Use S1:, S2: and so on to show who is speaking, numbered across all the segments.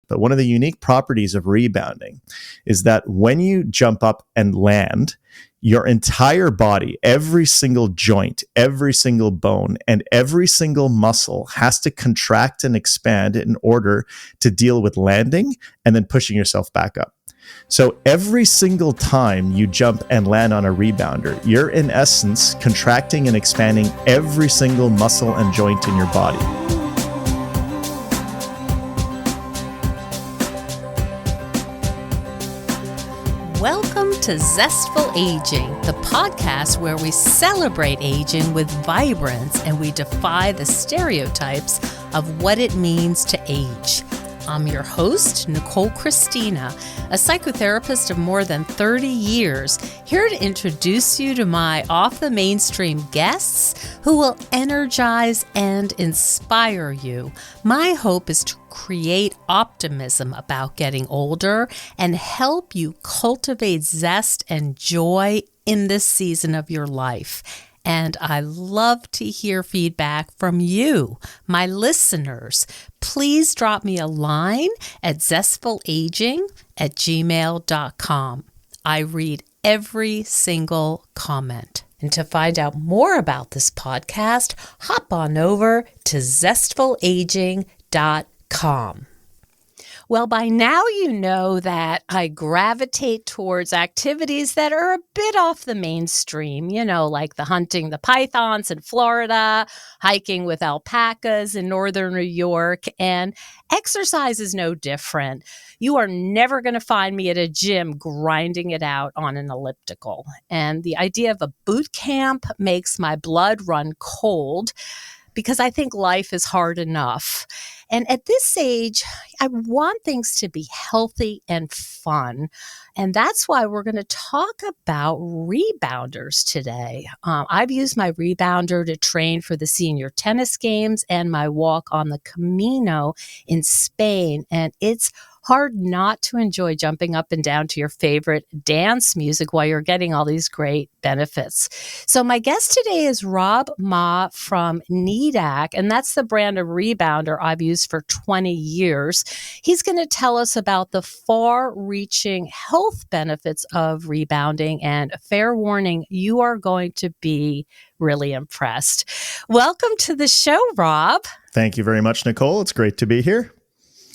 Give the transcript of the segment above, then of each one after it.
S1: But one of the unique properties of rebounding is that when you jump up and land, your entire body, every single joint, every single bone, and every single muscle has to contract and expand in order to deal with landing and then pushing yourself back up. So every single time you jump and land on a rebounder, you're in essence contracting and expanding every single muscle and joint in your body.
S2: Welcome to Zestful Aging, the podcast where we celebrate aging with vibrance and we defy the stereotypes of what it means to age. I'm your host, Nicole Christina, a psychotherapist of more than 30 years, here to introduce you to my off-the-mainstream guests who will energize and inspire you. My hope is to create optimism about getting older and help you cultivate zest and joy in this season of your life. And I love to hear feedback from you, my listeners. Please drop me a line at zestfulaging@gmail.com. I read every single comment. And to find out more about this podcast, hop on over to zestfulaging.com. Well, by now you know that I gravitate towards activities that are a bit off the mainstream, like the hunting the pythons in Florida, hiking with alpacas in northern New York, and exercise is no different. You are never going to find me at a gym grinding it out on an elliptical. And the idea of a boot camp makes my blood run cold because I think life is hard enough. And at this age, I want things to be healthy and fun. And that's why we're going to talk about rebounders today. I've used my rebounder to train for the senior tennis games and my walk on the Camino in Spain. And it's hard not to enjoy jumping up and down to your favorite dance music while you're getting all these great benefits. So my guest today is Rob Ma from NEDAC, and that's the brand of rebounder I've used for 20 years. He's going to tell us about the far-reaching health benefits of rebounding, and fair warning, you are going to be really impressed. Welcome to the show, Rob.
S1: Thank you very much, Nicole. It's great to be here.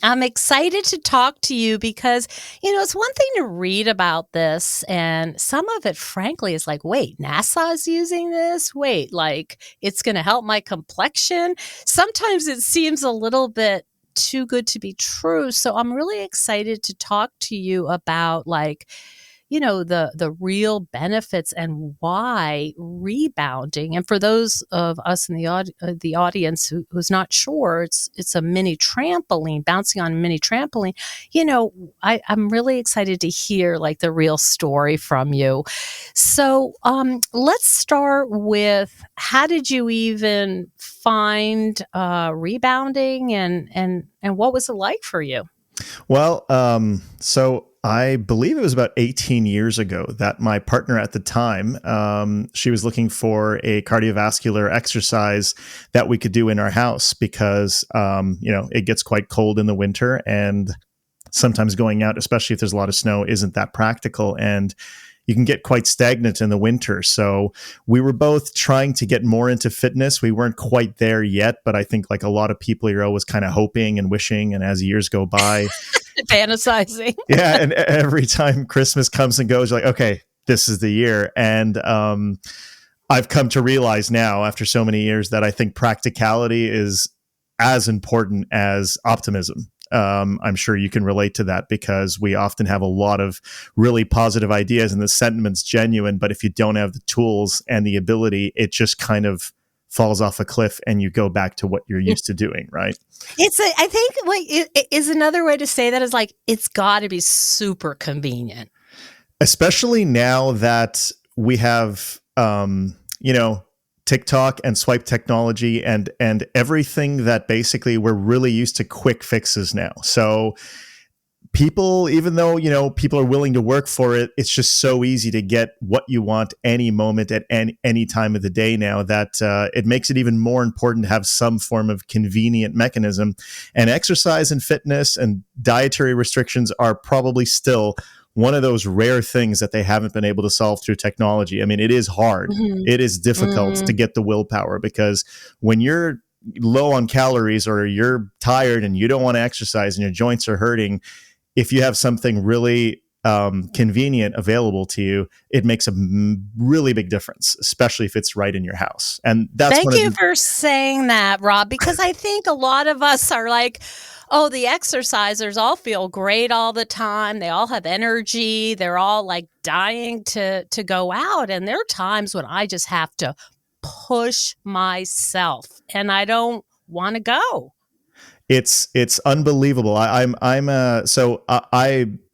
S2: I'm excited to talk to you because, it's one thing to read about this, and some of it, frankly, is like, wait, NASA is using this? Wait, like, it's going to help my complexion? Sometimes it seems a little bit too good to be true. So I'm really excited to talk to you about, the real benefits and why rebounding. And for those of us in the audience who's not sure, it's a mini trampoline, bouncing on a mini trampoline. I'm really excited to hear the real story from you. So let's start with, how did you even find rebounding, and what was it like for you?
S1: Well, so I believe it was about 18 years ago that my partner at the time, she was looking for a cardiovascular exercise that we could do in our house because, it gets quite cold in the winter, and sometimes going out, especially if there's a lot of snow, isn't that practical. And you can get quite stagnant in the winter. So we were both trying to get more into fitness. We weren't quite there yet, but I think like a lot of people, you're always kind of hoping and wishing. And as years go by,
S2: fantasizing.
S1: Yeah. And every time Christmas comes and goes, you're like, okay, this is the year. And I've come to realize now, after so many years, that I think practicality is as important as optimism. I'm sure you can relate to that because we often have a lot of really positive ideas and the sentiment's genuine, but if you don't have the tools and the ability, it just kind of falls off a cliff and you go back to what you're used to doing, right?
S2: I think it is another way to say that is it's got to be super convenient.
S1: Especially now that we have, TikTok and swipe technology and everything that basically we're really used to quick fixes now. So people, even though, people are willing to work for it, it's just so easy to get what you want any moment at any time of the day now that it makes it even more important to have some form of convenient mechanism. And exercise and fitness and dietary restrictions are probably still one of those rare things that they haven't been able to solve through technology. I mean, it is hard. It is difficult to get the willpower, because when you're low on calories or you're tired and you don't want to exercise and your joints are hurting, if you have something really convenient available to you, it makes a really big difference, especially if it's right in your house. And that's
S2: Thank you for saying that, Rob, because I think a lot of us are like, oh, the exercisers all feel great all the time. They all have energy. They're all like dying to go out. And there are times when I just have to push myself and I don't want to go.
S1: It's unbelievable. I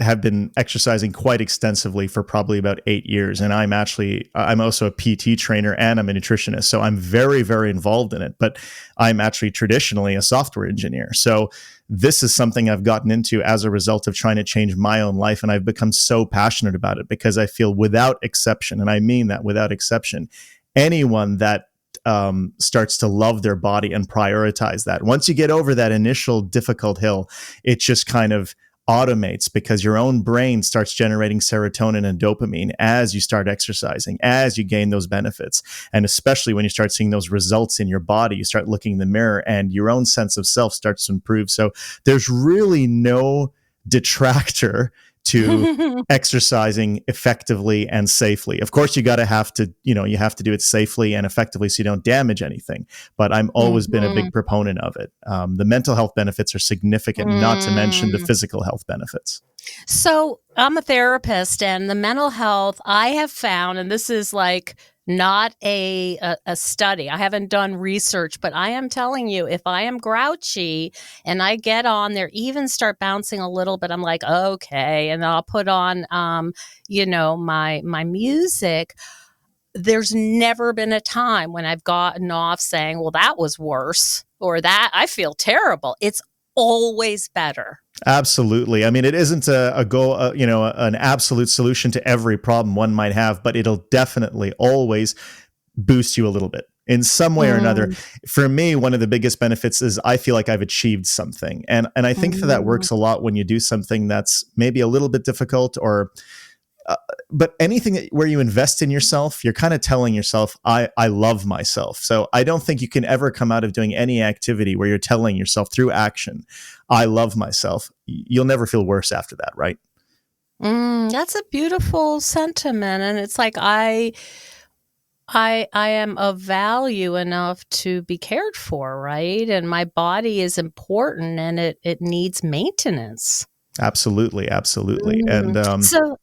S1: have been exercising quite extensively for probably about 8 years, and I'm also a PT trainer and I'm a nutritionist, so I'm very, very involved in it. But I'm actually traditionally a software engineer, so this is something I've gotten into as a result of trying to change my own life, and I've become so passionate about it because I feel, without exception, and I mean that without exception, anyone that starts to love their body and prioritize that, once you get over that initial difficult hill, it just kind of automates, because your own brain starts generating serotonin and dopamine as you start exercising, as you gain those benefits. And especially when you start seeing those results in your body, you start looking in the mirror and your own sense of self starts to improve. So there's really no detractor to exercising effectively and safely. Of course, you have to do it safely and effectively so you don't damage anything. But I'm always been a big proponent of it. The mental health benefits are significant, not to mention the physical health benefits.
S2: So I'm a therapist, and the mental health I have found, and this is like not a study. I haven't done research, but I am telling you, if I am grouchy and I get on there, even start bouncing a little bit, I'm like, okay. And I'll put on, my music. There's never been a time when I've gotten off saying, well, that was worse, or that I feel terrible. It's always better.
S1: Absolutely. I mean, it isn't a goal, an absolute solution to every problem one might have, but it'll definitely always boost you a little bit in some way or another. For me, one of the biggest benefits is I feel like I've achieved something. And I think that works a lot when you do something that's maybe a little bit difficult, but anything where you invest in yourself, you're kind of telling yourself, I love myself. So I don't think you can ever come out of doing any activity where you're telling yourself through action, I love myself. You'll never feel worse after that, right?
S2: That's a beautiful sentiment. And it's like, I am of value enough to be cared for, right? And my body is important, and it needs maintenance.
S1: Absolutely. And
S2: So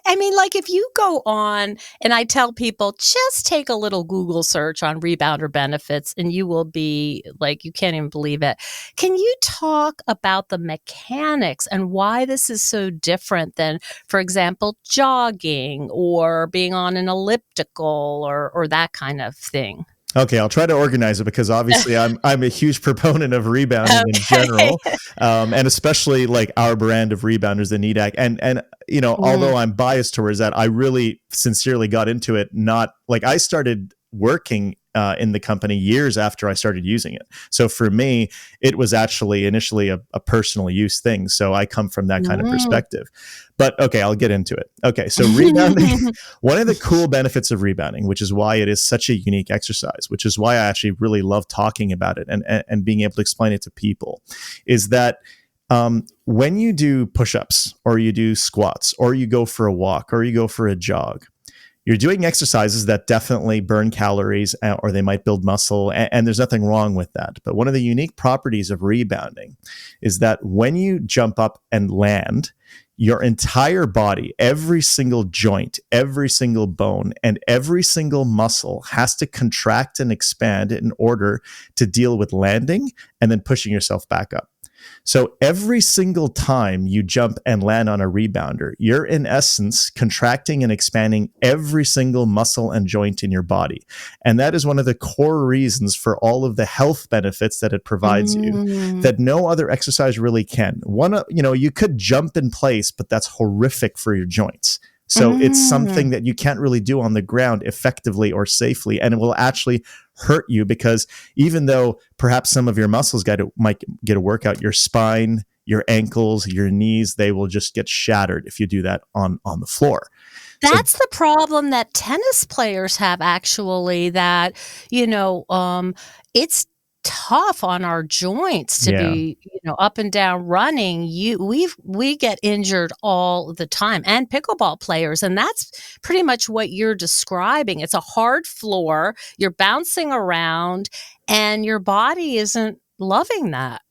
S2: I mean, like, if you go on, and I tell people, just take a little Google search on rebounder benefits and you will be like, you can't even believe it. Can you talk about the mechanics and why this is so different than, for example, jogging or being on an elliptical or that kind of thing?
S1: Okay, I'll try to organize it, because obviously I'm a huge proponent of rebounding in general, and especially like our brand of rebounders, the NEDAC. And although I'm biased towards that, I really sincerely got into it. Not like I started working in the company years after I started using it. So for me, it was actually initially a personal use thing. So I come from that kind of perspective. But okay, I'll get into it. Okay, so rebounding, one of the cool benefits of rebounding, which is why it is such a unique exercise, which is why I actually really love talking about it and being able to explain it to people, is that when you do push-ups or you do squats or you go for a walk or you go for a jog, you're doing exercises that definitely burn calories, or they might build muscle, and there's nothing wrong with that. But one of the unique properties of rebounding is that when you jump up and land, your entire body, every single joint, every single bone, and every single muscle has to contract and expand in order to deal with landing and then pushing yourself back up. So every single time you jump and land on a rebounder, you're in essence contracting and expanding every single muscle and joint in your body. And that is one of the core reasons for all of the health benefits that it provides you that no other exercise really can. You could jump in place, but that's horrific for your joints. So it's something that you can't really do on the ground effectively or safely, and it will actually hurt you because even though perhaps some of your muscles might get a workout, your spine, your ankles, your knees, they will just get shattered if you do that on the floor.
S2: That's the problem that tennis players have, actually, that, it's tough on our joints to be, up and down running. We get injured all the time, and pickleball players. And that's pretty much what you're describing. It's a hard floor. You're bouncing around and your body isn't loving that.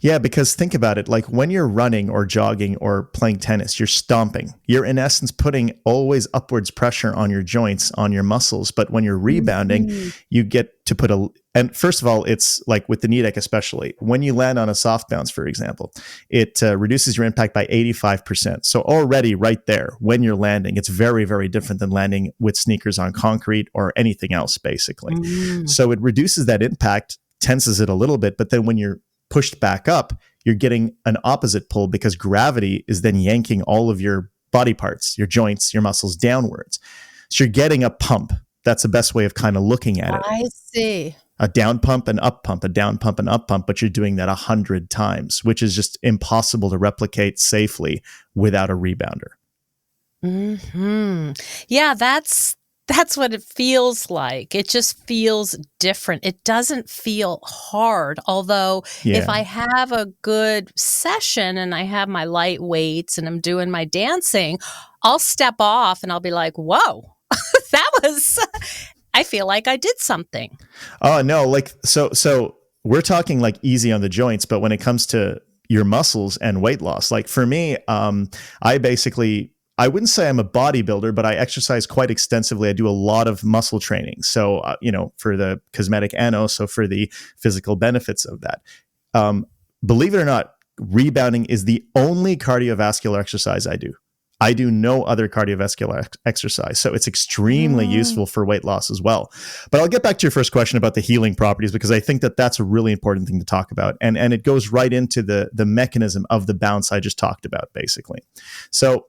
S1: Yeah, because think about it. Like when you're running or jogging or playing tennis, you're stomping. You're in essence putting always upwards pressure on your joints, on your muscles. But when you're rebounding, you get to put and first of all, it's like with the knee deck, especially when you land on a soft bounce, for example, it reduces your impact by 85%. So already right there, when you're landing, it's very, very different than landing with sneakers on concrete or anything else, basically. So it reduces that impact, tenses it a little bit, but then when you're pushed back up, you're getting an opposite pull because gravity is then yanking all of your body parts, your joints, your muscles downwards. So you're getting a pump. That's the best way of kind of looking at it.
S2: I see.
S1: A down pump, an up pump, a down pump, an up pump, but you're doing that 100 times, which is just impossible to replicate safely without a rebounder.
S2: Yeah, that's what it feels like. It just feels different. It doesn't feel hard. Although if I have a good session and I have my light weights and I'm doing my dancing, I'll step off and I'll be like, whoa, I feel like I did something.
S1: Oh, no. Like, so we're talking like easy on the joints, but when it comes to your muscles and weight loss, like for me, I wouldn't say I'm a bodybuilder, but I exercise quite extensively. I do a lot of muscle training. So, for the cosmetic and also for the physical benefits of that. Believe it or not, rebounding is the only cardiovascular exercise I do. I do no other cardiovascular exercise. So it's extremely useful for weight loss as well. But I'll get back to your first question about the healing properties, because I think that that's a really important thing to talk about. And it goes right into the mechanism of the bounce I just talked about, basically. So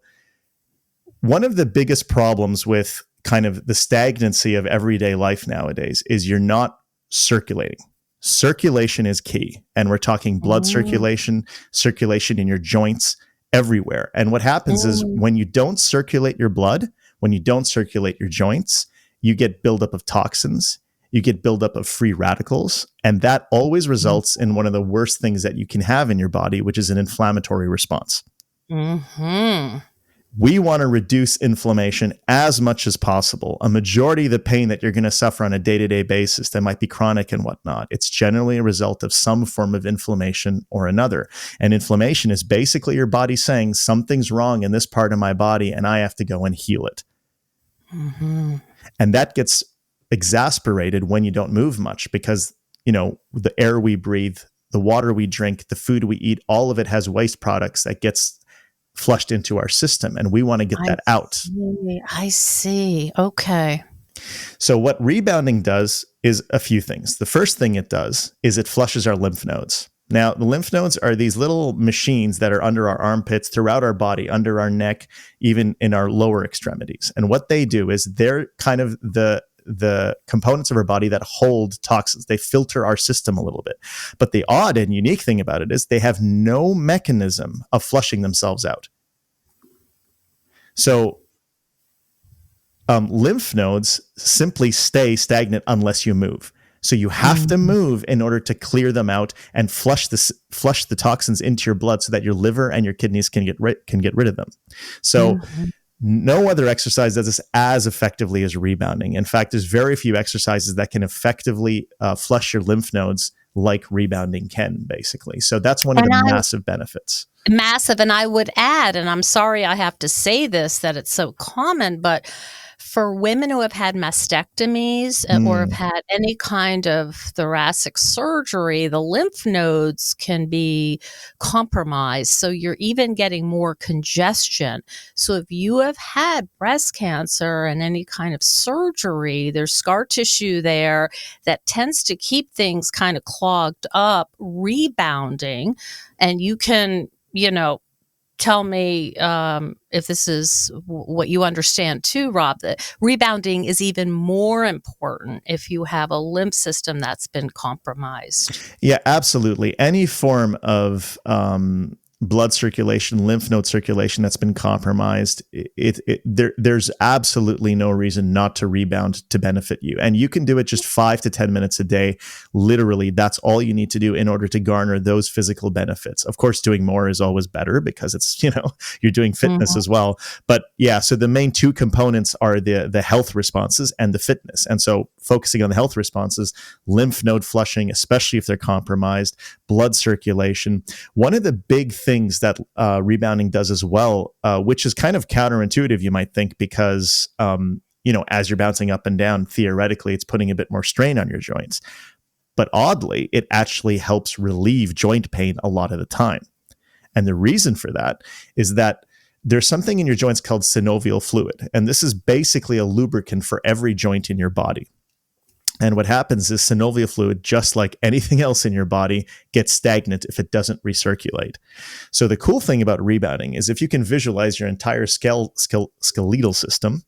S1: one of the biggest problems with kind of the stagnancy of everyday life nowadays is you're not circulating. Circulation is key. And we're talking blood circulation in your joints, everywhere. And what happens is when you don't circulate your blood, when you don't circulate your joints, you get buildup of toxins, you get buildup of free radicals, and that always results in one of the worst things that you can have in your body, which is an inflammatory response. We want to reduce inflammation as much as possible. A majority of the pain that you're going to suffer on a day-to-day basis that might be chronic and whatnot, it's generally a result of some form of inflammation or another. And inflammation is basically your body saying something's wrong in this part of my body and I have to go and heal it. And that gets exasperated when you don't move much because, the air we breathe, the water we drink, the food we eat, all of it has waste products that gets flushed into our system, and we want to get that out.
S2: I see. Okay.
S1: So what rebounding does is a few things. The first thing it does is it flushes our lymph nodes. Now, the lymph nodes are these little machines that are under our armpits, throughout our body, under our neck, even in our lower extremities. And what they do is they're kind of the components of our body that hold toxins. They filter our system a little bit. But the odd and unique thing about it is they have no mechanism of flushing themselves out. So lymph nodes simply stay stagnant unless you move. So you have to move in order to clear them out and flush the toxins into your blood so that your liver and your kidneys can get rid of them. So no other exercise does this as effectively as rebounding. In fact, there's very few exercises that can effectively flush your lymph nodes like rebounding can, basically. So that's one of the massive benefits.
S2: Massive. And I would add, and I'm sorry I have to say this, that it's so common, but for women who have had mastectomies or have had any kind of thoracic surgery, the lymph nodes can be compromised. So you're even getting more congestion. So if you have had breast cancer and any kind of surgery, there's scar tissue there that tends to keep things kind of clogged up, rebounding, and you can, tell me if this is what you understand too, Rob, that rebounding is even more important if you have a lymph system that's been compromised.
S1: Yeah, absolutely. Any form of blood circulation, lymph node circulation that's been compromised, there's absolutely no reason not to rebound to benefit you. And you can do it just 5 to 10 minutes a day. Literally, that's all you need to do in order to garner those physical benefits. Of course, doing more is always better because it's, you're doing fitness as well. But yeah, so the main two components are the health responses and the fitness. And so focusing on the health responses, lymph node flushing, especially if they're compromised, blood circulation. One of the big things that rebounding does as well, which is kind of counterintuitive, you might think, because, as you're bouncing up and down, theoretically, it's putting a bit more strain on your joints. But oddly, it actually helps relieve joint pain a lot of the time. And the reason for that is that there's something in your joints called synovial fluid. And this is basically a lubricant for every joint in your body. And what happens is synovial fluid, just like anything else in your body, gets stagnant if it doesn't recirculate. So the cool thing about rebounding is if you can visualize your entire skeletal system,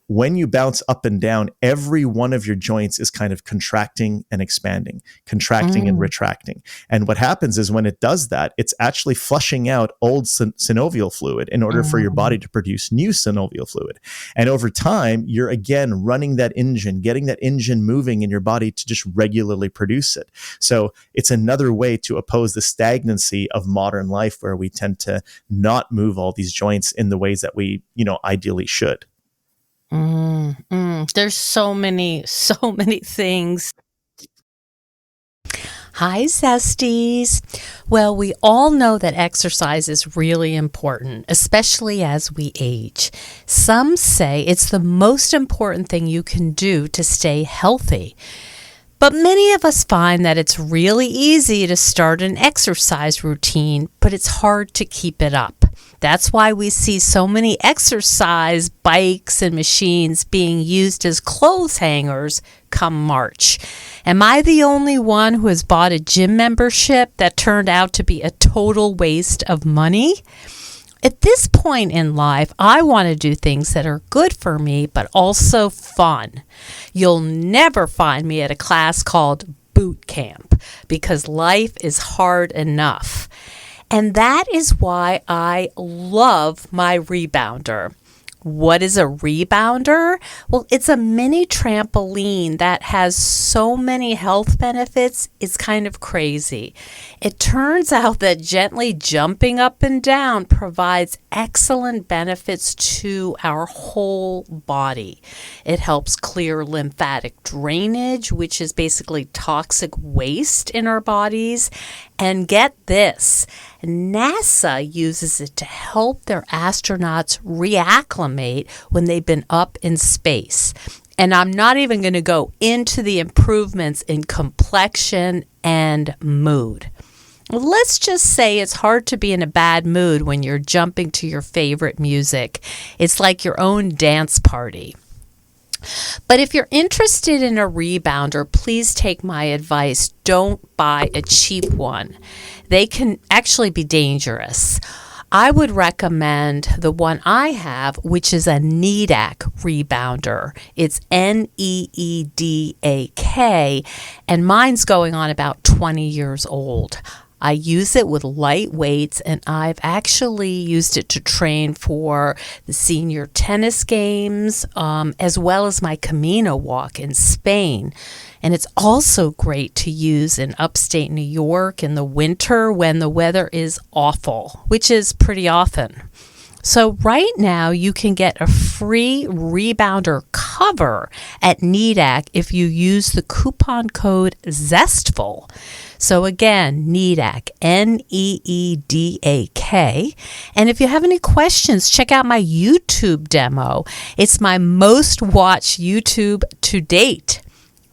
S1: when you bounce up and down, every one of your joints is kind of contracting and expanding, contracting and retracting. And what happens is when it does that, it's actually flushing out old synovial fluid in order for your body to produce new synovial fluid. And over time, you're again running that engine, getting that engine moving in your body to just regularly produce it. So it's another way to oppose the stagnancy of modern life where we tend to not move all these joints in the ways that we, ideally should.
S2: There's so many things. Hi, Zesties. Well, we all know that exercise is really important, especially as we age. Some say it's the most important thing you can do to stay healthy. But many of us find that it's really easy to start an exercise routine, but it's hard to keep it up. That's why we see so many exercise bikes and machines being used as clothes hangers come March. Am I the only one who has bought a gym membership that turned out to be a total waste of money? At this point in life, I want to do things that are good for me, but also fun. You'll never find me at a class called boot camp because life is hard enough. And that is why I love my rebounder. What is a rebounder? Well, it's a mini trampoline that has so many health benefits, it's kind of crazy. It turns out that gently jumping up and down provides excellent benefits to our whole body. It helps clear lymphatic drainage, which is basically toxic waste in our bodies. And get this, NASA uses it to help their astronauts reacclimate when they've been up in space. And I'm not even going to go into the improvements in complexion and mood. Let's just say it's hard to be in a bad mood when you're jumping to your favorite music. It's like your own dance party. But if you're interested in a rebounder, please take my advice. Don't buy a cheap one. They can actually be dangerous. I would recommend the one I have, which is a NEEDAK rebounder. It's NEEDAK, and mine's going on about 20 years old. I use it with light weights, and I've actually used it to train for the senior tennis games, as well as my Camino walk in Spain. And it's also great to use in upstate New York in the winter when the weather is awful, which is pretty often. So right now you can get a free rebounder cover at NEEDAC if you use the coupon code Zestful. So again, NEEDAC, NEEDAK. And if you have any questions, check out my YouTube demo. It's my most watched YouTube to date.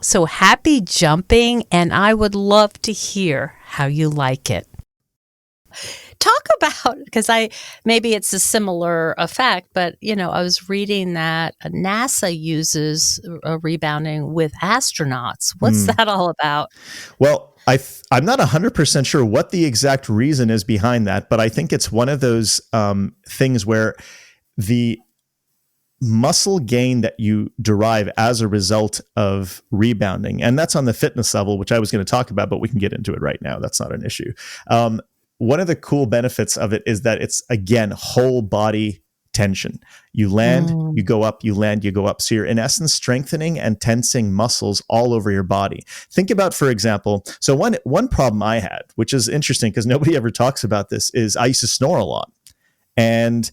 S2: So happy jumping, and I would love to hear how you like it. Talk about, because maybe it's a similar effect, but I was reading that NASA uses rebounding with astronauts. What's that all about?
S1: Well, I'm not 100% sure what the exact reason is behind that, but I think it's one of those things where the muscle gain that you derive as a result of rebounding, and that's on the fitness level, which I was going to talk about, but we can get into it right now. That's not an issue. One of the cool benefits of it is that it's, again, whole body tension. You land, you go up, you land, you go up. So you're in essence strengthening and tensing muscles all over your body. Think about, for example, so one problem I had, which is interesting because nobody ever talks about this, is I used to snore a lot. And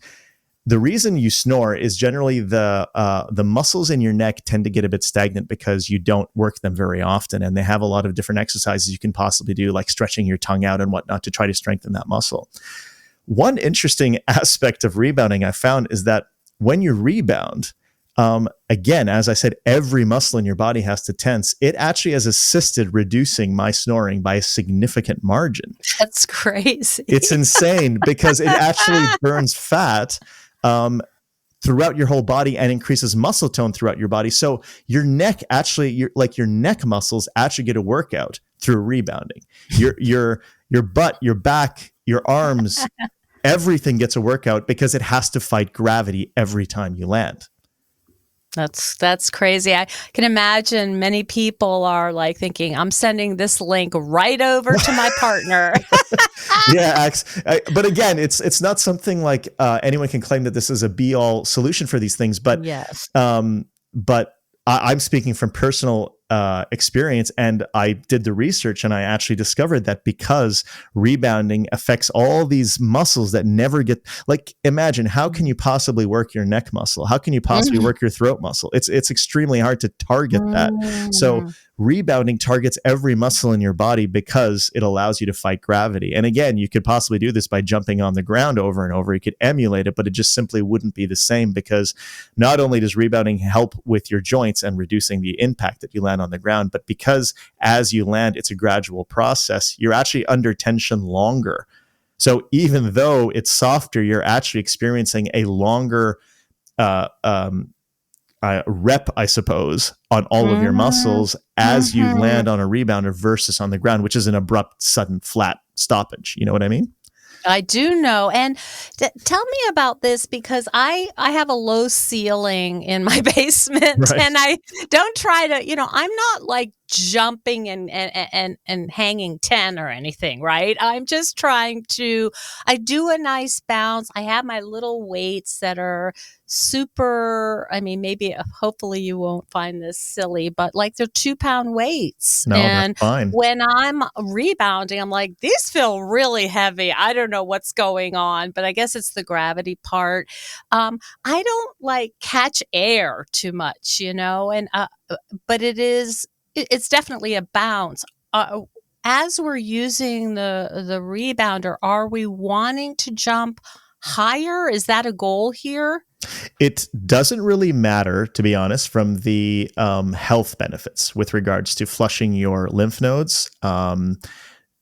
S1: the reason you snore is generally the muscles in your neck tend to get a bit stagnant because you don't work them very often, and they have a lot of different exercises you can possibly do, like stretching your tongue out and whatnot to try to strengthen that muscle. One interesting aspect of rebounding I found is that when you rebound, again, as I said, every muscle in your body has to tense. It actually has assisted reducing my snoring by a significant margin.
S2: That's crazy.
S1: It's insane because it actually burns fat throughout your whole body and increases muscle tone throughout your body. So your neck actually, your neck muscles actually get a workout through rebounding. Your butt, your back, your arms, everything gets a workout because it has to fight gravity every time you land.
S2: That's crazy. I can imagine many people are like thinking, I'm sending this link right over to my partner.
S1: Yeah, but again, it's not something like anyone can claim that this is a be-all solution for these things. But
S2: yes,
S1: but I'm speaking from personal experience, and I did the research, and I actually discovered that because rebounding affects all these muscles that never get, like, imagine, how can you possibly work your neck muscle? How can you possibly work your throat muscle? It's extremely hard to target that. So rebounding targets every muscle in your body because it allows you to fight gravity. And again, you could possibly do this by jumping on the ground over and over. You could emulate it, but it just simply wouldn't be the same, because not only does rebounding help with your joints and reducing the impact that you land on the ground, but because as you land, it's a gradual process, you're actually under tension longer. So even though it's softer, you're actually experiencing a longer rep, I suppose, on all of your muscles as you land on a rebounder versus on the ground, which is an abrupt, sudden, flat stoppage. You know what I mean?
S2: I do know. And tell me about this, because I have a low ceiling in my basement, right. And I don't try to, I'm not like jumping and hanging 10 or anything, right? I'm just trying to, I do a nice bounce. I have my little weights that are super, maybe hopefully you won't find this silly, but like they're 2-pound weights.
S1: No,
S2: and
S1: that's fine.
S2: When I'm rebounding, I'm like, these feel really heavy. I don't know what's going on, but I guess it's the gravity part. I don't like catch air too much, and but it's definitely a bounce. As we're using the rebounder, are we wanting to jump higher? Is that a goal here?
S1: It doesn't really matter, to be honest, from the health benefits with regards to flushing your lymph nodes,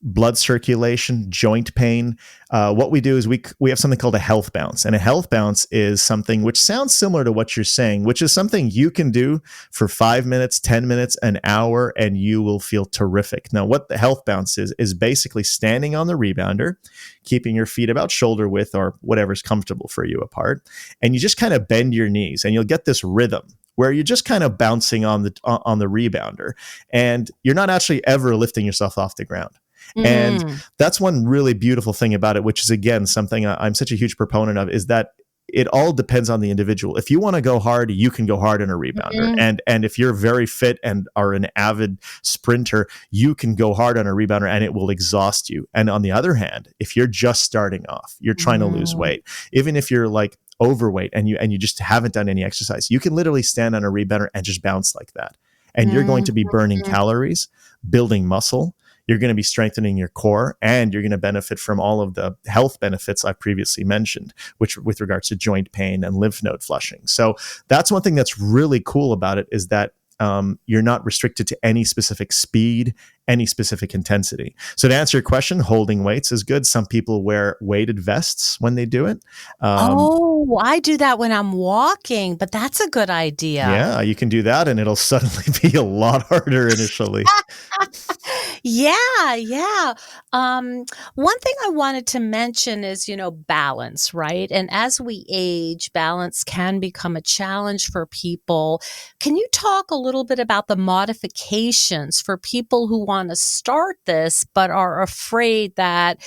S1: blood circulation, joint pain. What we do is we have something called a health bounce. And a health bounce is something which sounds similar to what you're saying, which is something you can do for 5 minutes, 10 minutes, an hour, and you will feel terrific. Now, what the health bounce is basically standing on the rebounder, keeping your feet about shoulder width or whatever's comfortable for you apart. And you just kind of bend your knees, and you'll get this rhythm where you're just kind of bouncing on the rebounder, and you're not actually ever lifting yourself off the ground. And that's one really beautiful thing about it, which is, again, something I'm such a huge proponent of, is that it all depends on the individual. If you want to go hard, you can go hard in a rebounder. And if you're very fit and are an avid sprinter, you can go hard on a rebounder and it will exhaust you. And on the other hand, if you're just starting off, you're trying to lose weight, even if you're like overweight and you just haven't done any exercise, you can literally stand on a rebounder and just bounce like that. And you're going to be burning calories, building muscle. You're going to be strengthening your core, and you're going to benefit from all of the health benefits I previously mentioned, which with regards to joint pain and lymph node flushing. So that's one thing that's really cool about it, is that you're not restricted to any specific speed, any specific intensity. So to answer your question, holding weights is good. Some people wear weighted vests when they do it.
S2: I do that when I'm walking, but that's a good idea.
S1: Yeah, you can do that, and it'll suddenly be a lot harder initially.
S2: Yeah. One thing I wanted to mention is, balance, right? And as we age, balance can become a challenge for people. Can you talk a little bit about the modifications for people who want to start this, but are afraid that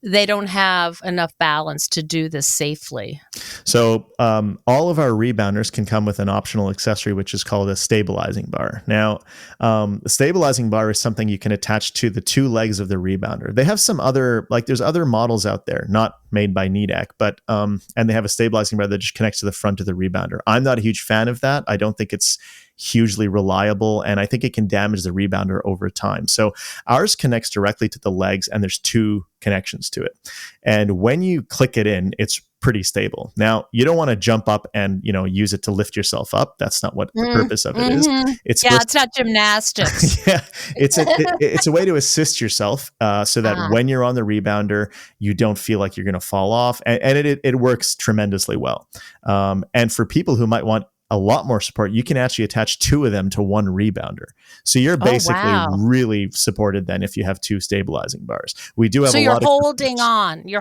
S2: they don't have enough balance to do this safely?
S1: So all of our rebounders can come with an optional accessory, which is called a stabilizing bar. Now, the stabilizing bar is something you can attach to the two legs of the rebounder. They have some other, there's other models out there, not made by NEDAC, but and they have a stabilizing bar that just connects to the front of the rebounder. I'm not a huge fan of that. I don't think it's hugely reliable, and I think it can damage the rebounder over time. So ours connects directly to the legs, and there's two connections to it. And when you click it in, it's pretty stable. Now, you don't want to jump up and, use it to lift yourself up. That's not what the purpose of it is.
S2: It's not gymnastics.
S1: Yeah, it's a way to assist yourself so that when you're on the rebounder, you don't feel like you're going to fall off. And it works tremendously well. And for people who might want a lot more support, you can actually attach two of them to one rebounder. So you're basically really supported then if you have two stabilizing bars. We do have
S2: you're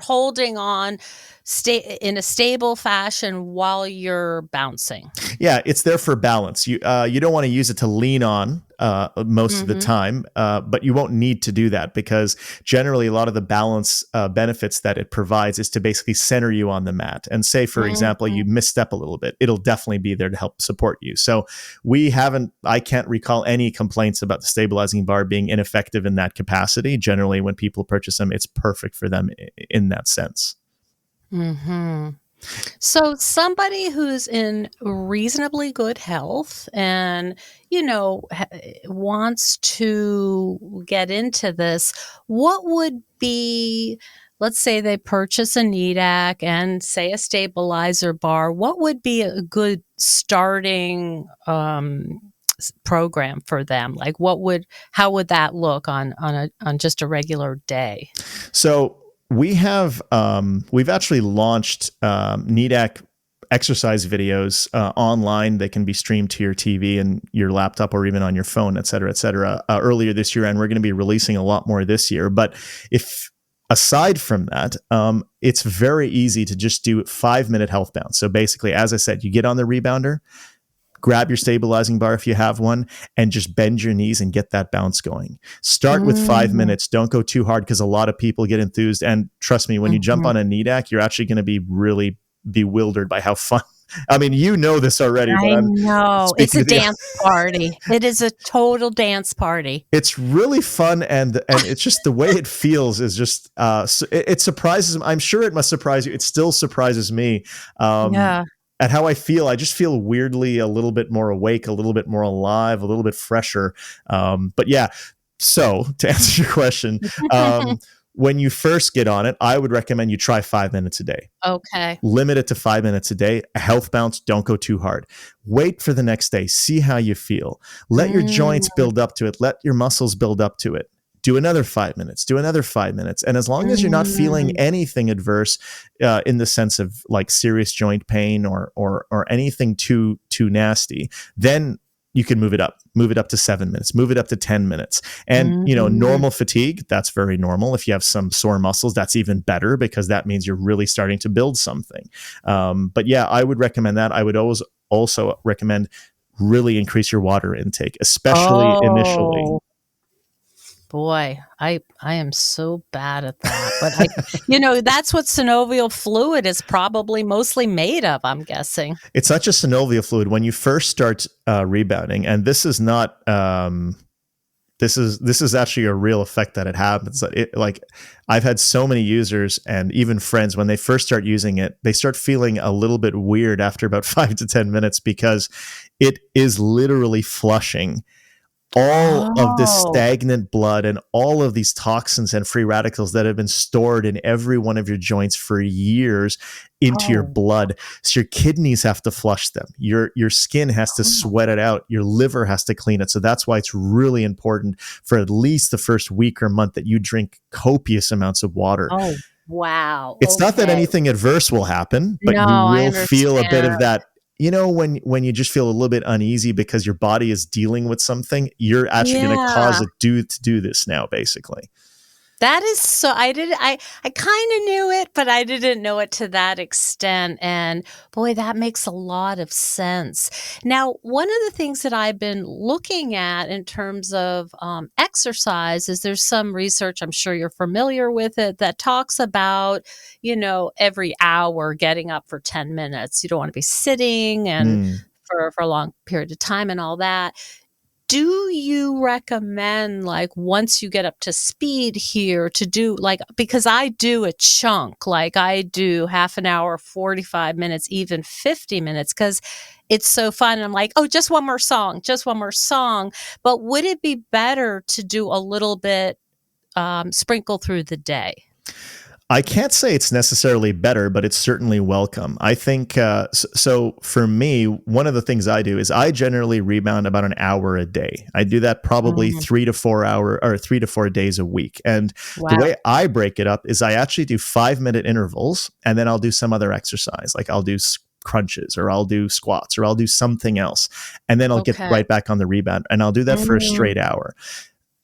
S2: holding on in a stable fashion while you're bouncing.
S1: Yeah, it's there for balance. You don't want to use it to lean on most of the time, but you won't need to do that, because generally a lot of the balance benefits that it provides is to basically center you on the mat. And say, for example, you misstep a little bit, it'll definitely be there to help support you. So I can't recall any complaints about the stabilizing bar being ineffective in that capacity. Generally, when people purchase them, it's perfect for them in that sense.
S2: So somebody who's in reasonably good health and, wants to get into this, what would be, let's say they purchase a NEDAC and say a stabilizer bar, what would be a good starting program for them? How would that look on just a regular day?
S1: So we've actually launched NEDAC exercise videos online. They can be streamed to your TV and your laptop, or even on your phone, et cetera, earlier this year. And we're going to be releasing a lot more this year. But aside from that, it's very easy to just do 5-minute health bounce. So basically, as I said, you get on the rebounder, grab your stabilizing bar if you have one, and just bend your knees and get that bounce going. Start with 5 minutes. Don't go too hard, because a lot of people get enthused. And trust me, when you jump on a NEDAC, you're actually going to be really bewildered by how fun. I mean, this already.
S2: I know. It's a dance party. It is a total dance party.
S1: It's really fun, and it's just the way it feels is just, it surprises me. I'm sure it must surprise you. It still surprises me. At how I feel. I just feel weirdly a little bit more awake, a little bit more alive, a little bit fresher. But yeah, so to answer your question, when you first get on it, I would recommend you try 5 minutes a day.
S2: Okay.
S1: Limit it to 5 minutes a day. A health bounce, don't go too hard. Wait for the next day. See how you feel. Let your joints build up to it. Let your muscles build up to it. Do another 5 minutes, do another 5 minutes. And as long as you're not feeling anything adverse in the sense of like serious joint pain or anything too nasty, then you can move it up to 7 minutes, move it up to 10 minutes. And, normal fatigue, that's very normal. If you have some sore muscles, that's even better, because that means you're really starting to build something. But yeah, I would recommend that. I would always also recommend really increase your water intake, especially initially.
S2: Boy, I am so bad at that. But that's what synovial fluid is probably mostly made of, I'm guessing.
S1: It's not just synovial fluid. When you first start rebounding, and this is not this is actually a real effect that it happens. Like I've had so many users and even friends, when they first start using it, they start feeling a little bit weird after about 5 to 10 minutes because it is literally flushing all of this
S2: Oh,
S1: stagnant blood and all of these toxins and free radicals that have been stored in every one of your joints for years into your
S2: oh,
S1: blood. So your kidneys have to flush them. Your skin has to
S2: oh,
S1: sweat it out. Your liver has to clean it. So that's why it's really important for at least the first week or month that you drink copious amounts of water.
S2: oh, wow.
S1: It's not that
S2: Okay.
S1: anything adverse will happen, but
S2: No,
S1: you
S2: I
S1: will feel a bit
S2: understand.
S1: of that. When you just feel a little bit uneasy because your body is dealing with something, you're actually going to cause
S2: Yeah.
S1: it to do this now, basically.
S2: That is so I kind of knew it, but I didn't know it to that extent. And boy, that makes a lot of sense. Now, one of the things that I've been looking at in terms of exercise is there's some research, I'm sure you're familiar with it, that talks about, every hour getting up for 10 minutes. You don't want to be sitting and
S1: Mm.
S2: for a long period of time and all that. Do you recommend, like, once you get up to speed here to do like, because I do a chunk, like I do half an hour, 45 minutes, even 50 minutes, because it's so fun. And I'm like, oh, just one more song, just one more song. But would it be better to do a little bit sprinkle through the day?
S1: I can't say it's necessarily better, but it's certainly welcome. I think so. For me, one of the things I do is I generally rebound about an hour a day. I do that probably
S2: Mm,
S1: 3 to 4 days a week. And the
S2: wow.
S1: way I break it up is I actually do 5-minute intervals, and then I'll do some other exercise, like I'll do crunches or I'll do squats or I'll do something else, and then I'll get
S2: Okay.
S1: right back on the rebound, and I'll do that for a
S2: Mm,
S1: straight hour.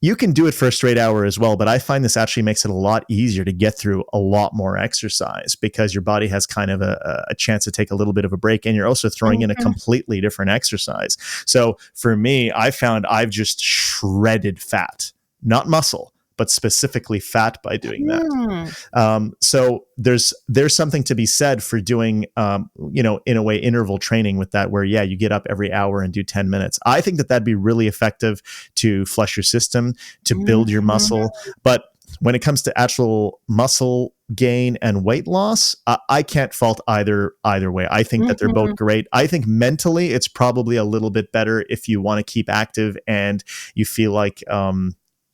S1: You can do it for a straight hour as well, but I find this actually makes it a lot easier to get through a lot more exercise because your body has kind of a chance to take a little bit of a break, and you're also throwing in a
S2: mhm,
S1: completely different exercise. So for me, I found I've just shredded fat, not muscle, but specifically fat by doing that.
S2: mm,
S1: So there's something to be said for doing, in a way, interval training with that, where, yeah, you get up every hour and do 10 minutes. I think that'd be really effective to flush your system, to build your
S2: mhm,
S1: muscle. But when it comes to actual muscle gain and weight loss, I can't fault either way. I think that they're both
S2: mhm,
S1: great. I think mentally it's probably a little bit better if you want to keep active and you feel like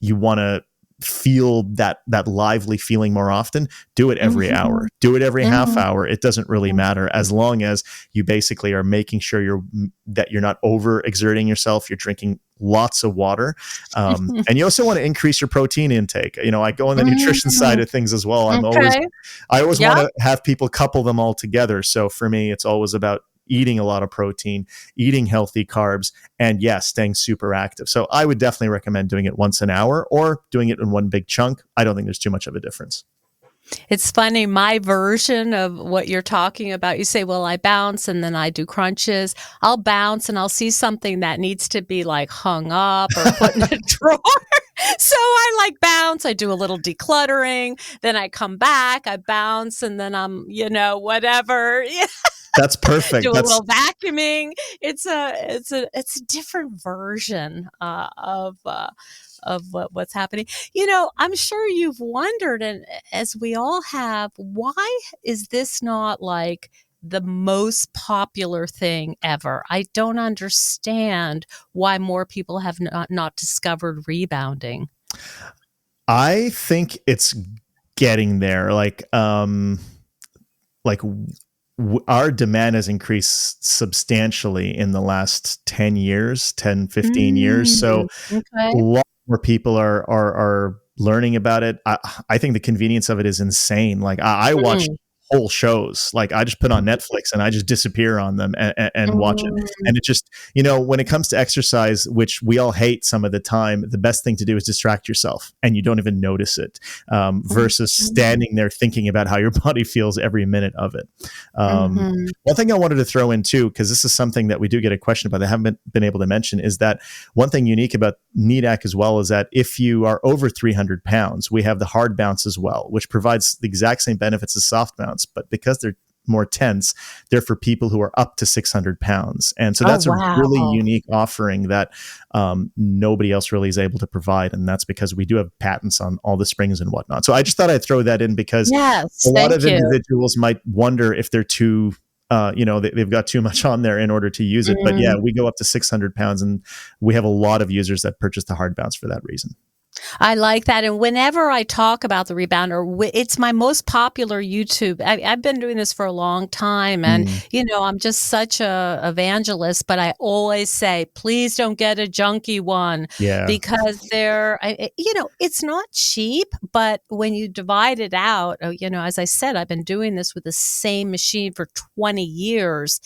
S1: you want to feel that lively feeling more often. Do it every
S2: mhm,
S1: hour, do it every half
S2: mhm,
S1: hour. It doesn't really matter, as long as you basically are making sure that you're not over exerting yourself. You're drinking lots of water,
S2: mhm.
S1: and you also want to increase your protein intake. I go on the nutrition side
S2: Mm,
S1: of things as well.
S2: okay.
S1: I always want
S2: Yep.
S1: to have people couple them all together. So for me, it's always about eating a lot of protein, eating healthy carbs, and yes, staying super active. So I would definitely recommend doing it once an hour or doing it in one big chunk. I don't think there's too much of a difference.
S2: It's funny, my version of what you're talking about, you say, well, I bounce and then I do crunches. I'll bounce and I'll see something that needs to be like hung up or put in a drawer. So I like bounce, I do a little decluttering, then I come back, I bounce, and then I'm, whatever.
S1: That's perfect.
S2: Do a
S1: That's
S2: little vacuuming. It's a different version of what's happening. I'm sure you've wondered, and as we all have, why is this not like the most popular thing ever? I don't understand why more people have not discovered rebounding.
S1: I think it's getting there. Our demand has increased substantially in the last 10 years, 10, 15 years. So
S2: Mm, okay.
S1: a lot more people are learning about it. I think the convenience of it is insane. Like I watch
S2: Mm,
S1: whole shows. Like I just put on Netflix and I just disappear on them and watch it. And it just, when it comes to exercise, which we all hate some of the time, the best thing to do is distract yourself and you don't even notice it, versus standing there thinking about how your body feels every minute of it. One thing I wanted to throw in too, because this is something that we do get a question about that I haven't been able to mention, is that one thing unique about NEADAC as well is that if you are over 300 pounds, we have the hard bounce as well, which provides the exact same benefits as soft bounce, but because they're more tense, they're for people who are up to 600 pounds. And so that's a really unique offering that nobody else really is able to provide. And that's because we do have patents on all the springs and whatnot. So I just thought I'd throw that in because a lot of individuals might wonder if they're too they've got too much on there in order to use it. But yeah, we go up to 600 pounds and we have a lot of users that purchase the hard bounce for that reason.
S2: I like that. And whenever I talk about the rebounder, it's my most popular YouTube. I've been doing this for a long time and, I'm just such a evangelist, but I always say, please don't get a junky one because it's not cheap, but when you divide it out, as I said, I've been doing this with the same machine for 20 years.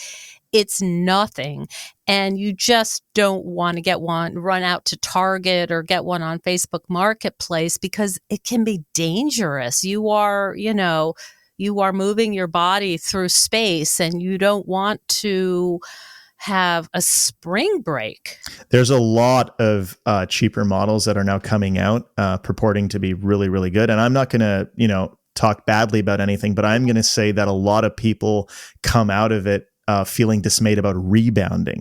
S2: It's nothing. And you just don't want to get one, run out to Target or get one on Facebook Marketplace because it can be dangerous. You are moving your body through space and you don't want to have a spring break.
S1: There's a lot of cheaper models that are now coming out purporting to be really, really good. And I'm not going to, talk badly about anything, but I'm going to say that a lot of people come out of it feeling dismayed about rebounding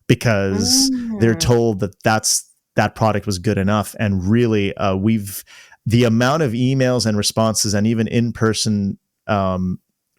S1: because they're told that product was good enough. And really, the amount of emails and responses and even in-person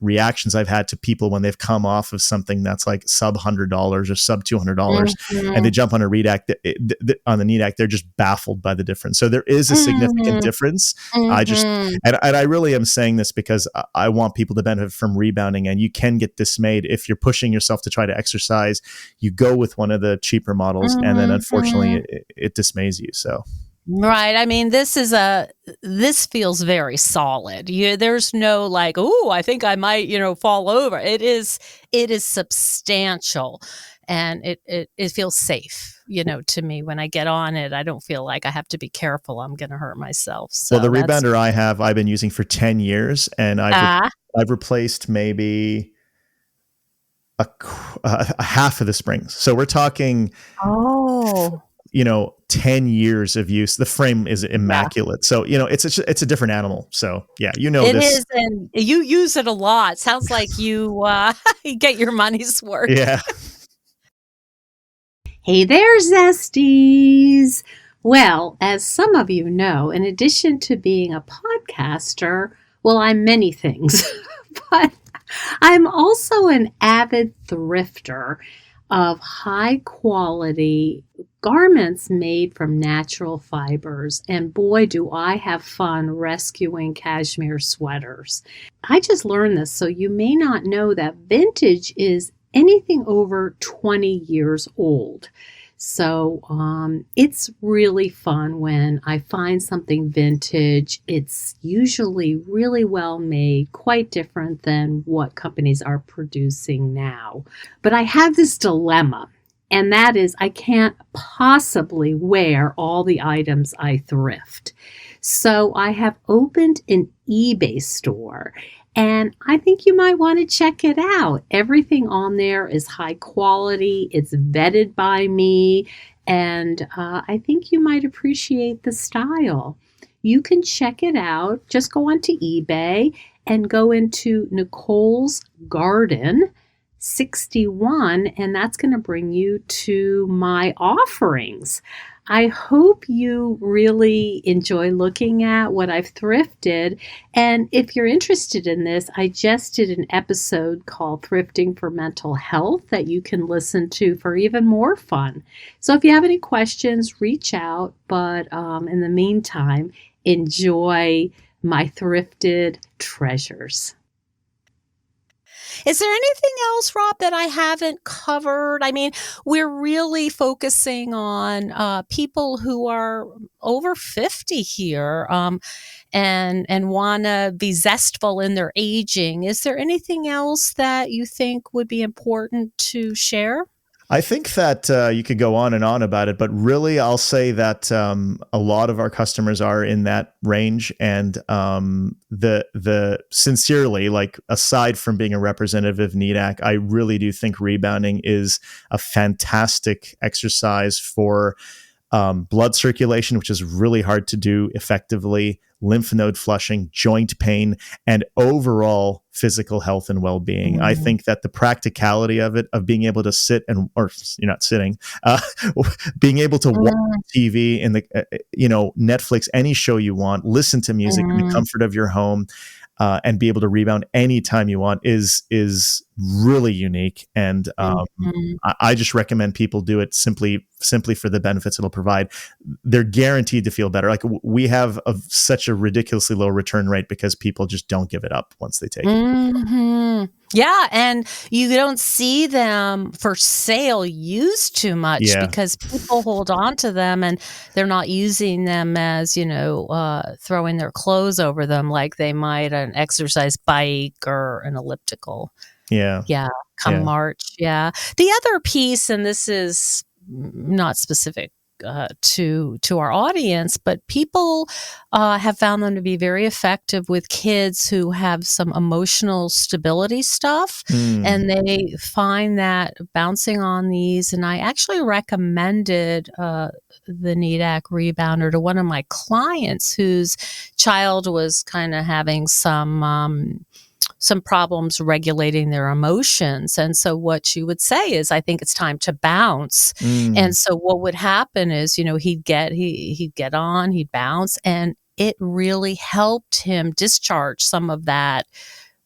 S1: reactions I've had to people when they've come off of something that's like sub $100 or sub $200 and they jump on a on the NEADAC, they're just baffled by the difference. So there is a significant difference. And I really am saying this because I want people to benefit from rebounding, and you can get dismayed if you're pushing yourself to try to exercise. You go with one of the cheaper models and then unfortunately it dismays you. So.
S2: Right. I mean, this feels very solid. There's no like, oh, I think I might, fall over. It is substantial, and it feels safe, to me when I get on it. I don't feel like I have to be careful. I'm going to hurt myself. So
S1: well, the rebounder I've been using for 10 years, and I've replaced maybe a half of the springs. So we're talking. 10 years of use. The frame is immaculate. So, it's a different animal. So yeah,
S2: it
S1: this
S2: is. And you use it a lot. Sounds like you get your money's worth.
S1: Yeah.
S3: Hey there, Zesties. Well, as some of you know, in addition to being a podcaster, I'm many things, but I'm also an avid thrifter of high quality garments made from natural fibers. And boy, do I have fun rescuing cashmere sweaters. I just learned this, so you may not know that vintage is anything over 20 years old. So it's really fun when I find something vintage. It's usually really well made, quite different than what companies are producing now. But I have this dilemma, and that is I can't possibly wear all the items I thrift. So I have opened an eBay store, and I think you might want to check it out. Everything on there is high quality. It's vetted by me. And I think you might appreciate the style. You can check it out. Just go onto eBay and go into Nicole's Garden 61, and that's going to bring you to my offerings. I hope you really enjoy looking at what I've thrifted. And if you're interested in this, I just did an episode called Thrifting for Mental Health that you can listen to for even more fun. So if you have any questions, reach out. But in the meantime, enjoy my thrifted treasures.
S2: Is there anything else, Rob, that I haven't covered? I mean, we're really focusing on people who are over 50 here, and want to be zestful in their aging. Is there anything else that you think would be important to share?
S1: I think that you could go on and on about it, but really, I'll say that a lot of our customers are in that range, and the sincerely, like aside from being a representative of NEDAC, I really do think rebounding is a fantastic exercise for blood circulation, which is really hard to do effectively, lymph node flushing, joint pain, and overall physical health and well-being. I think that the practicality of it, of being able to sit and, or you're not sitting, being able to watch TV in the, Netflix, any show you want, listen to music in the comfort of your home, and be able to rebound anytime you want is really unique. And I just recommend people do it simply for the benefits it'll provide. They're guaranteed to feel better. Like we have such a ridiculously low return rate because people just don't give it up once they take it.
S2: Yeah, and you don't see them for sale used too much because people hold on to them and they're not using them as, throwing their clothes over them like they might an exercise bike or an elliptical. Come March. The other piece, and this is not specific to our audience, but people have found them to be very effective with kids who have some emotional stability stuff, and they find that bouncing on these. And I actually recommended the NEDAC rebounder to one of my clients whose child was kind of having some problems regulating their emotions. And so what she would say is, I think it's time to bounce. And so what would happen is, he'd get on, he'd bounce, and it really helped him discharge some of that,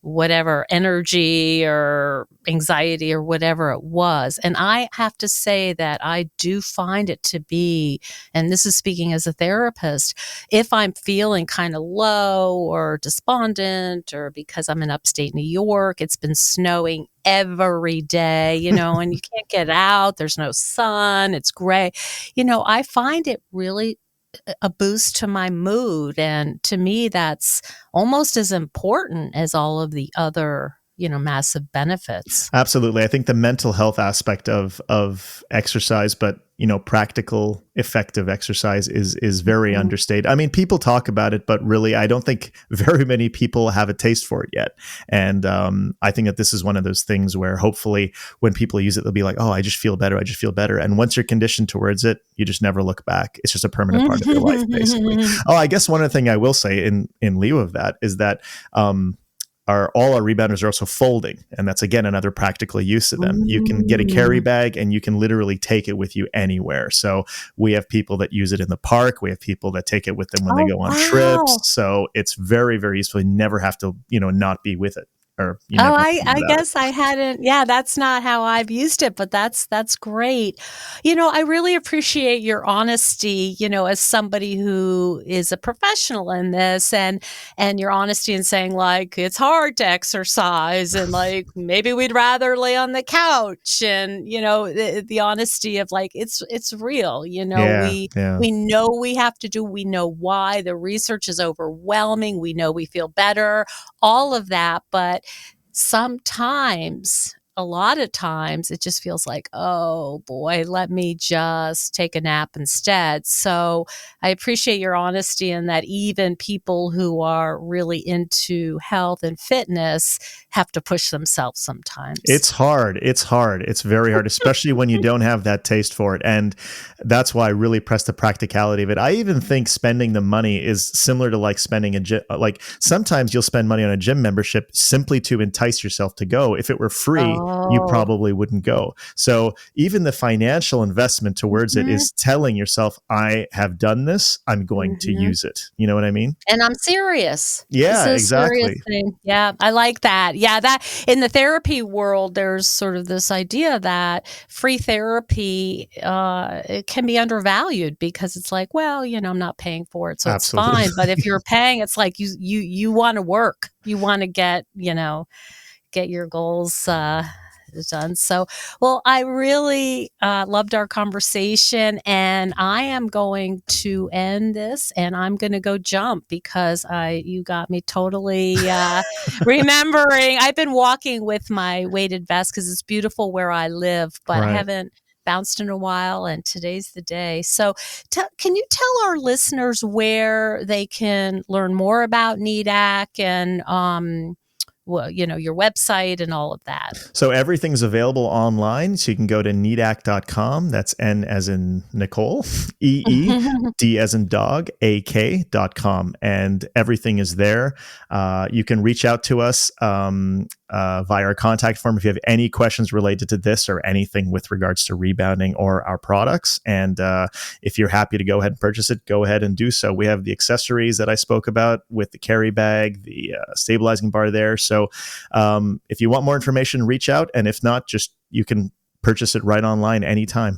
S2: whatever energy or anxiety or whatever it was. And I have to say that I do find it to be, and this is speaking as a therapist, if I'm feeling kind of low or despondent, or because I'm in upstate New York, it's been snowing every day, and you can't get out, there's no sun, it's gray, I find it really a boost to my mood. And to me, that's almost as important as all of the other, massive benefits.
S1: Absolutely. I think the mental health aspect of exercise, but practical, effective exercise is very understated. I mean, people talk about it, but really, I don't think very many people have a taste for it yet. And I think that this is one of those things where hopefully when people use it, they'll be like, oh, I just feel better. I just feel better. And once you're conditioned towards it, you just never look back. It's just a permanent part of your life, basically. Oh, I guess one other thing I will say in lieu of that is that all our rebounders are also folding. And that's, again, another practical use of them. You can get a carry bag and you can literally take it with you anywhere. So we have people that use it in the park. We have people that take it with them when they go on trips. So it's very, very useful. You never have to, not be with it. Or
S2: I guess I hadn't. Yeah, that's not how I've used it, but that's great. I really appreciate your honesty, as somebody who is a professional in this, and your honesty in saying, like, it's hard to exercise, and like maybe we'd rather lay on the couch, and the honesty of like it's real. We know we have to do. We know why. The research is overwhelming. We know we feel better. All of that, but sometimes, a lot of times, it just feels like, oh boy, let me just take a nap instead. So I appreciate your honesty in that even people who are really into health and fitness have to push themselves sometimes.
S1: It's hard. It's very hard, especially when you don't have that taste for it. And that's why I really press the practicality of it. I even think spending the money is similar to like spending a gym. Like sometimes you'll spend money on a gym membership simply to entice yourself to go. If it were free, you probably wouldn't go. So even the financial investment towards it is telling yourself, I have done this, I'm going to use it. You know what I mean?
S2: And I'm serious.
S1: Yeah, exactly.
S2: Serious thing. Yeah, I like that. Yeah, that in the therapy world, there's sort of this idea that free therapy it can be undervalued because it's like, well, I'm not paying for it, so
S1: Absolutely.
S2: It's fine. But if you're paying, it's like you want to work, you want to get, get your goals done. So, well, I really loved our conversation, and I am going to end this, and I'm going to go jump because you got me totally remembering. I've been walking with my weighted vest because it's beautiful where I live, but I haven't bounced in a while, and today's the day. So can you tell our listeners where they can learn more about NEDAC and your website and all of that?
S1: So everything's available online. So you can go to nedac.com. That's N as in Nicole, D as in dog, AK.com. And everything is there. You can reach out to us via our contact form if you have any questions related to this or anything with regards to rebounding or our products. And if you're happy to go ahead and purchase it, go ahead and do so. We have the accessories that I spoke about with the carry bag, the stabilizing bar there. So if you want more information, reach out. And if not, you can purchase it right online anytime.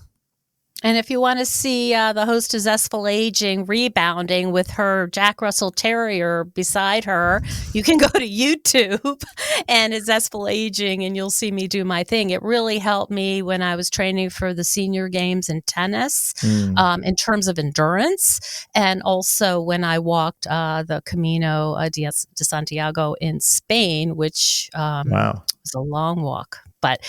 S2: And if you want to see the host of Zestful Aging rebounding with her Jack Russell Terrier beside her, you can go to YouTube and it's Zestful Aging, and you'll see me do my thing. It really helped me when I was training for the senior games in tennis in terms of endurance, and also when I walked the Camino de Santiago in Spain, which was a long walk. But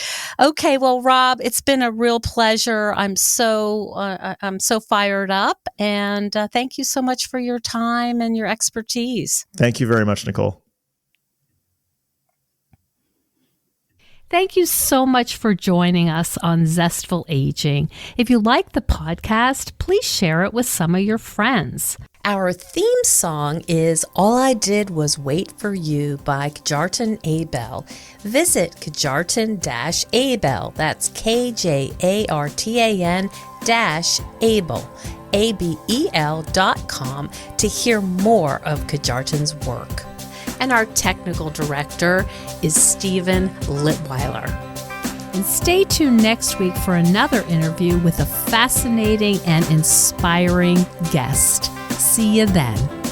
S2: okay, well, Rob, it's been a real pleasure. I'm so fired up, and thank you so much for your time and your expertise.
S1: Thank you very much, Nicole.
S3: Thank you so much for joining us on Zestful Aging. If you like the podcast, please share it with some of your friends.
S2: Our theme song is All I Did Was Wait for You by Kjartan Abel. Visit Kjartan-Abel, that's KJARTAN-Abel, ABEL.com to hear more of Kjartan's work. And our technical director is Stephen Litweiler.
S3: And stay tuned next week for another interview with a fascinating and inspiring guest. See you then.